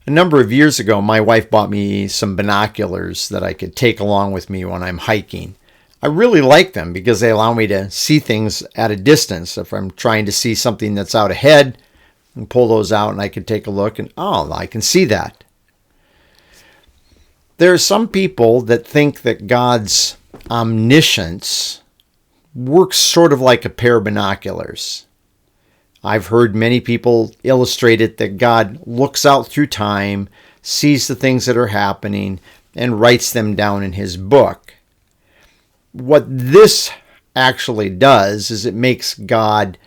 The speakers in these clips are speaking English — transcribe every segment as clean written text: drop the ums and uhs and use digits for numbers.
A number of years ago, my wife bought me some binoculars that I could take along with me when I'm hiking. I really like them because they allow me to see things at a distance. If I'm trying to see something that's out ahead, I can pull those out and I can take a look and, oh, I can see that. There are some people that think that God's omniscience works sort of like a pair of binoculars. I've heard many people illustrate it that God looks out through time, sees the things that are happening, and writes them down in his book. What this actually does is it makes God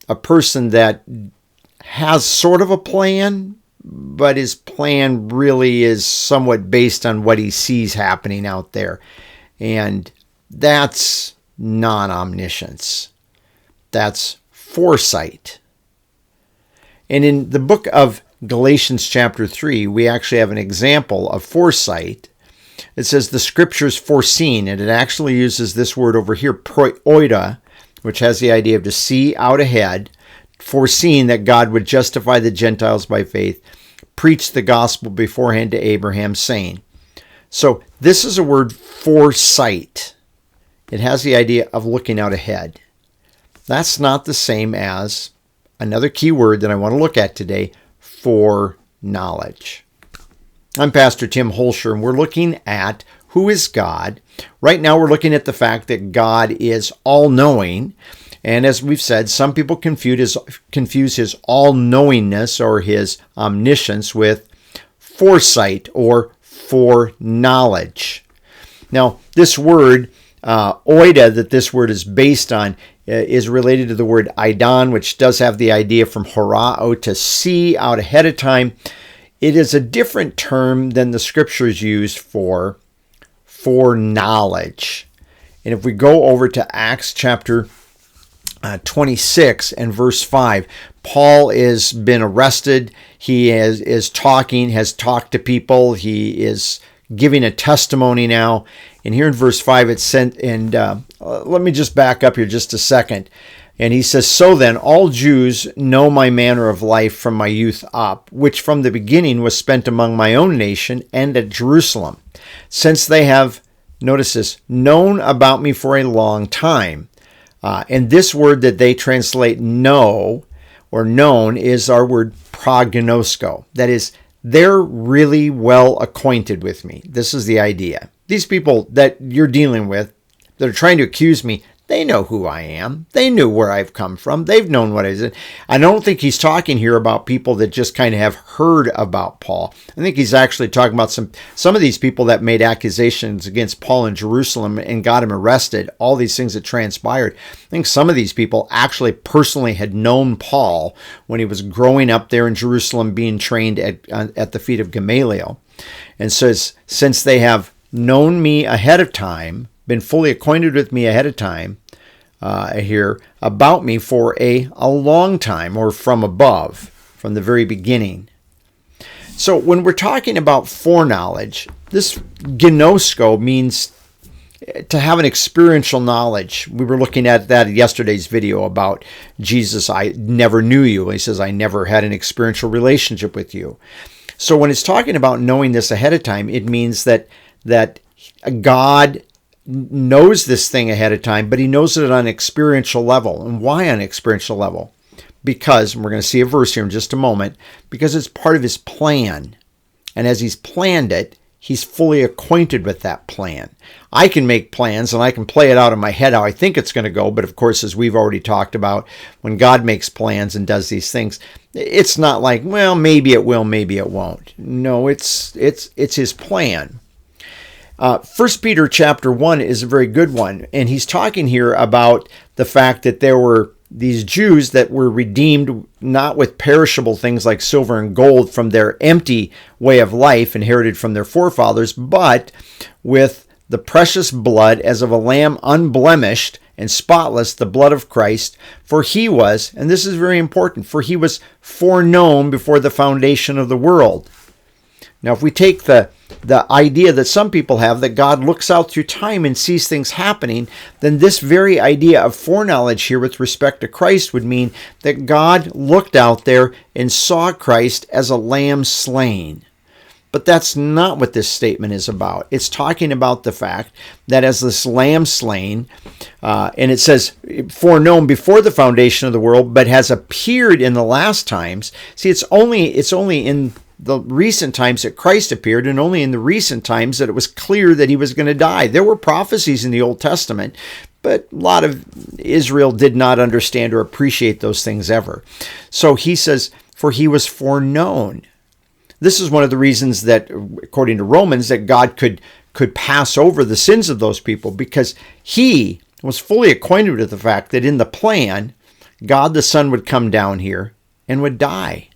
a person that has sort of a plan, but his plan really is somewhat based on what he sees happening out there. And that's non-omniscience. That's foresight. And in the book of Galatians chapter 3, we actually have an example of foresight. It says the scriptures foreseen, and it actually uses this word over here, proida, which has the idea of to see out ahead, foreseen that God would justify the Gentiles by faith, preach the gospel beforehand to Abraham, saying. So this is a word foresight. It has the idea of looking out ahead. That's not the same as another key word that I want to look at today, foreknowledge. I'm Pastor Tim Holscher, and we're looking at who is God. Right now we're looking at the fact that God is all-knowing. And as we've said, some people confuse his all-knowingness or his omniscience with foresight or foreknowledge. Now, this word, oida, that this word is based on, is related to the word idon, which does have the idea from horao, to see out ahead of time. It is a different term than the scriptures use for foreknowledge. And if we go over to Acts chapter 26 and verse 5, Paul has been arrested. He has talked to people. He is giving a testimony now. And here in verse 5, it's sent, and let me just back up here just a second. And he says, so then, all Jews know my manner of life from my youth up, which from the beginning was spent among my own nation and at Jerusalem, since they have, notice this, known about me for a long time. And this word that they translate know or known is our word prognosko. That is, they're really well acquainted with me. This is the idea. These people that you're dealing with that are trying to accuse me, they know who I am. They knew where I've come from. They've known what I did. I don't think he's talking here about people that just kind of have heard about Paul. I think he's actually talking about some of these people that made accusations against Paul in Jerusalem and got him arrested, all these things that transpired. I think some of these people actually personally had known Paul when he was growing up there in Jerusalem being trained at the feet of Gamaliel. And so since they have known me ahead of time, been fully acquainted with me ahead of time here, about me for a long time, or from above, from the very beginning. So when we're talking about foreknowledge, this gnosko means to have an experiential knowledge. We were looking at that in yesterday's video about Jesus, I never knew you. He says, I never had an experiential relationship with you. So when it's talking about knowing this ahead of time, it means that God knows this thing ahead of time, but he knows it on an experiential level. And why on an experiential level? Because, and we're going to see a verse here in just a moment, because it's part of his plan. And as he's planned it, he's fully acquainted with that plan. I can make plans and I can play it out in my head how I think it's going to go. But of course, as we've already talked about, when God makes plans and does these things, it's not like, well, maybe it will, maybe it won't. No, it's his plan. 1 Peter chapter 1 is a very good one, and he's talking here about the fact that there were these Jews that were redeemed not with perishable things like silver and gold from their empty way of life inherited from their forefathers, but with the precious blood as of a lamb unblemished and spotless, the blood of Christ. For he was, and this is very important, for he was foreknown before the foundation of the world. Now, if we take the the idea that some people have that God looks out through time and sees things happening, then this very idea of foreknowledge here with respect to Christ would mean that God looked out there and saw Christ as a lamb slain. But that's not what this statement is about. It's talking about the fact that as this lamb slain, and it says, foreknown before the foundation of the world, but has appeared in the last times. See, it's only in the recent times that Christ appeared, and only in the recent times that it was clear that he was going to die. There were prophecies in the Old Testament, but a lot of Israel did not understand or appreciate those things ever. So he says, for he was foreknown. This is one of the reasons that, according to Romans, that God could pass over the sins of those people, because he was fully acquainted with the fact that in the plan, God the Son would come down here and would die.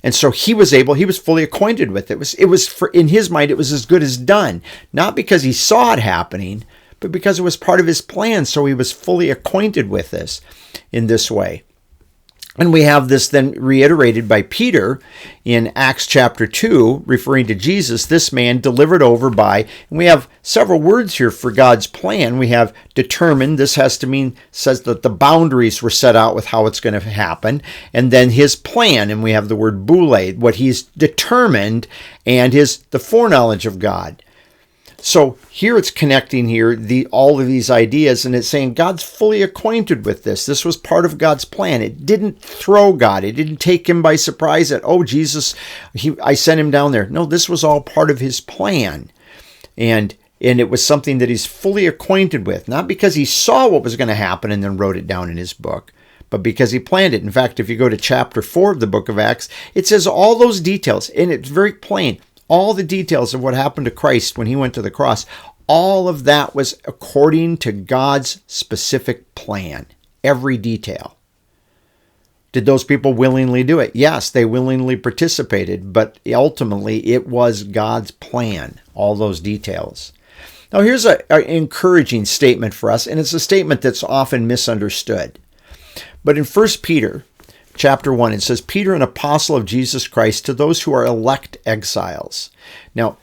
And so he was fully acquainted with it. It was in his mind, it was as good as done. Not because he saw it happening, but because it was part of his plan. So he was fully acquainted with this in this way. And we have this then reiterated by Peter in Acts chapter 2, referring to Jesus, this man delivered over by, and we have several words here for God's plan. We have determined, this has to mean, says that the boundaries were set out with how it's going to happen, and then his plan, and we have the word boule, what he's determined, and the foreknowledge of God. So here it's connecting here all of these ideas, and it's saying God's fully acquainted with this. This was part of God's plan. It didn't throw God. It didn't take him by surprise that, oh, Jesus, I sent him down there. No, this was all part of his plan. And it was something that he's fully acquainted with, not because he saw what was going to happen and then wrote it down in his book, but because he planned it. In fact, if you go to chapter 4 of the book of Acts, it says all those details, and it's very plain. All the details of what happened to Christ when he went to the cross, all of that was according to God's specific plan. Every detail. Did those people willingly do it? Yes, they willingly participated, but ultimately it was God's plan, all those details. Now here's an encouraging statement for us, and it's a statement that's often misunderstood. But in 1 Peter Chapter 1, it says, Peter, an apostle of Jesus Christ, to those who are elect exiles. Now,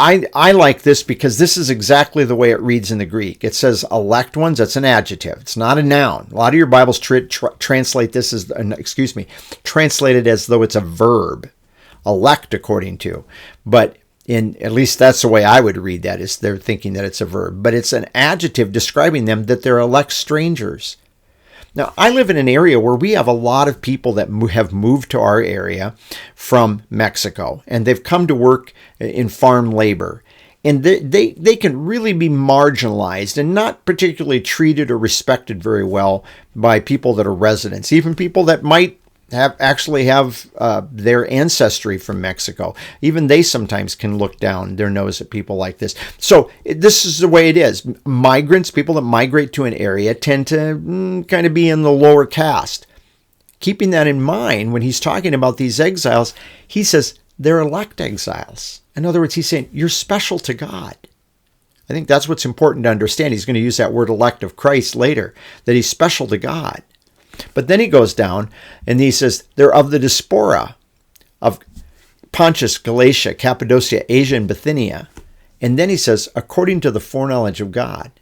I like this because this is exactly the way it reads in the Greek. It says elect ones. That's an adjective. It's not a noun. A lot of your Bibles translate this as, translate it as though it's a verb. Elect, according to. But at least that's the way I would read that, is they're thinking that it's a verb. But it's an adjective describing them, that they're elect strangers. Now, I live in an area where we have a lot of people that have moved to our area from Mexico, and they've come to work in farm labor. And they can really be marginalized and not particularly treated or respected very well by people that are residents, even people that might have their ancestry from Mexico. Even they sometimes can look down their nose at people like this. So this is the way it is. Migrants, people that migrate to an area, tend to kind of be in the lower caste. Keeping that in mind, when he's talking about these exiles, he says they're elect exiles. In other words, he's saying you're special to God. I think that's what's important to understand. He's going to use that word elect of Christ later, that he's special to God. But then he goes down and he says they're of the diaspora of Pontus, Galatia, Cappadocia, Asia, and Bithynia. And then he says, according to the foreknowledge of God.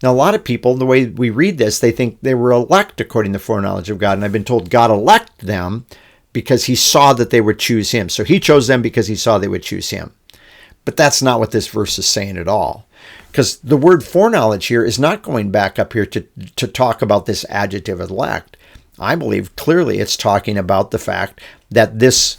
Now, a lot of people, the way we read this, they think they were elect according to the foreknowledge of God. And I've been told God elected them because he saw that they would choose him. So he chose them because he saw they would choose him. But that's not what this verse is saying at all. Because the word foreknowledge here is not going back up here to talk about this adjective elect. I believe clearly it's talking about the fact that this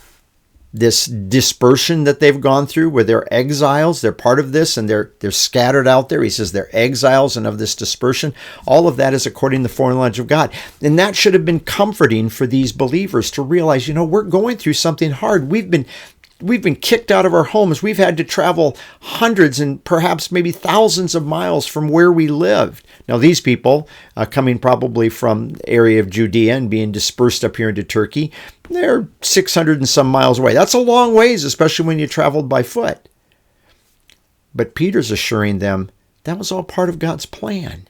dispersion that they've gone through, where they're exiles, they're part of this, and they're scattered out there. He says they're exiles and of this dispersion. All of that is according to the foreknowledge of God. And that should have been comforting for these believers to realize, we're going through something hard. We've been kicked out of our homes. We've had to travel hundreds and perhaps maybe thousands of miles from where we lived. Now, these people, coming probably from the area of Judea and being dispersed up here into Turkey, they're 600 and some miles away. That's a long ways, especially when you traveled by foot. But Peter's assuring them that was all part of God's plan.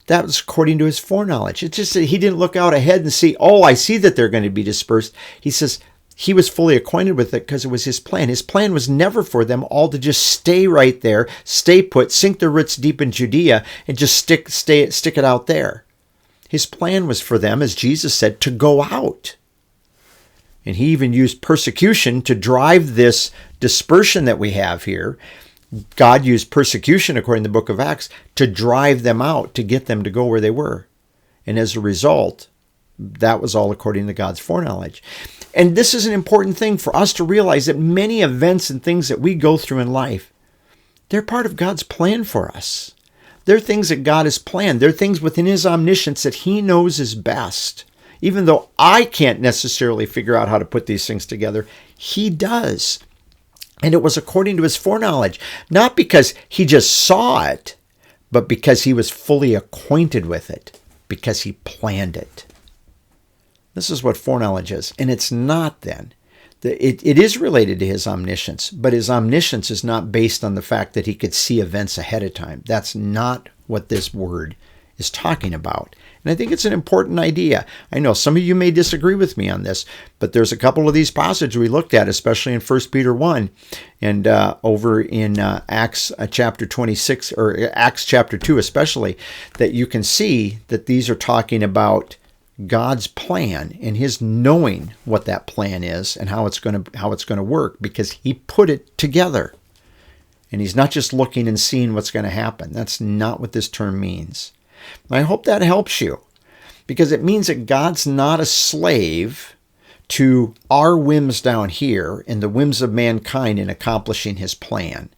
That was according to his foreknowledge. It's just that he didn't look out ahead and see, I see that they're going to be dispersed. He says, He was fully acquainted with it because it was his plan. His plan was never for them all to just stay right there, stay put, sink their roots deep in Judea, and just stick it out there. His plan was for them, as Jesus said, to go out. And he even used persecution to drive this dispersion that we have here. God used persecution, according to the book of Acts, to drive them out, to get them to go where they were. And as a result, that was all according to God's foreknowledge. And this is an important thing for us to realize, that many events and things that we go through in life, they're part of God's plan for us. They're things that God has planned. They're things within his omniscience that he knows is best. Even though I can't necessarily figure out how to put these things together, he does. And it was according to his foreknowledge, not because he just saw it, but because he was fully acquainted with it, because he planned it. This is what foreknowledge is. And it's not then. It is related to his omniscience, but his omniscience is not based on the fact that he could see events ahead of time. That's not what this word is talking about. And I think it's an important idea. I know some of you may disagree with me on this, but there's a couple of these passages we looked at, especially in 1 Peter 1 and over in Acts chapter 26, or Acts chapter 2 especially, that you can see that these are talking about God's plan and his knowing what that plan is and how it's going to work, because he put it together. And he's not just looking and seeing what's going to happen. That's not what this term means. I hope that helps you, because it means that God's not a slave to our whims down here and the whims of mankind in accomplishing his plan.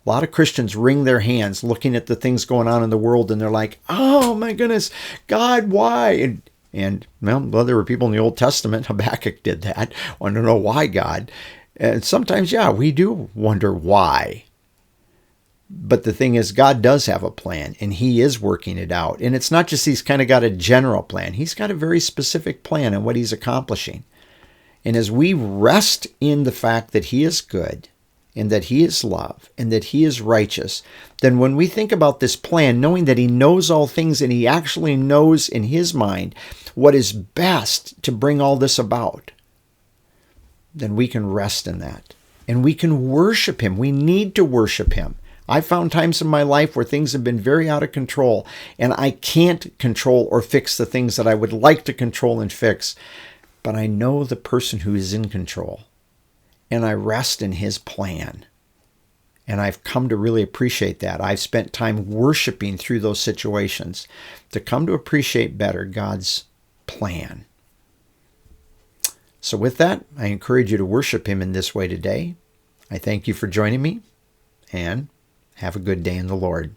A lot of Christians wring their hands looking at the things going on in the world, and they're like, oh my goodness, God, why? And well, there were people in the Old Testament, Habakkuk did that, want to know why God. And sometimes, yeah, we do wonder why. But the thing is, God does have a plan, and he is working it out. And it's not just he's kind of got a general plan. He's got a very specific plan on what he's accomplishing. And as we rest in the fact that he is good, and that he is love, and that he is righteous, then when we think about this plan, knowing that he knows all things, and he actually knows in his mind what is best to bring all this about, then we can rest in that. And we can worship him. We need to worship him. I've found times in my life where things have been very out of control, and I can't control or fix the things that I would like to control and fix. But I know the person who is in control, and I rest in his plan. And I've come to really appreciate that. I've spent time worshiping through those situations to come to appreciate better God's plan. So with that, I encourage you to worship him in this way today. I thank you for joining me, and have a good day in the Lord.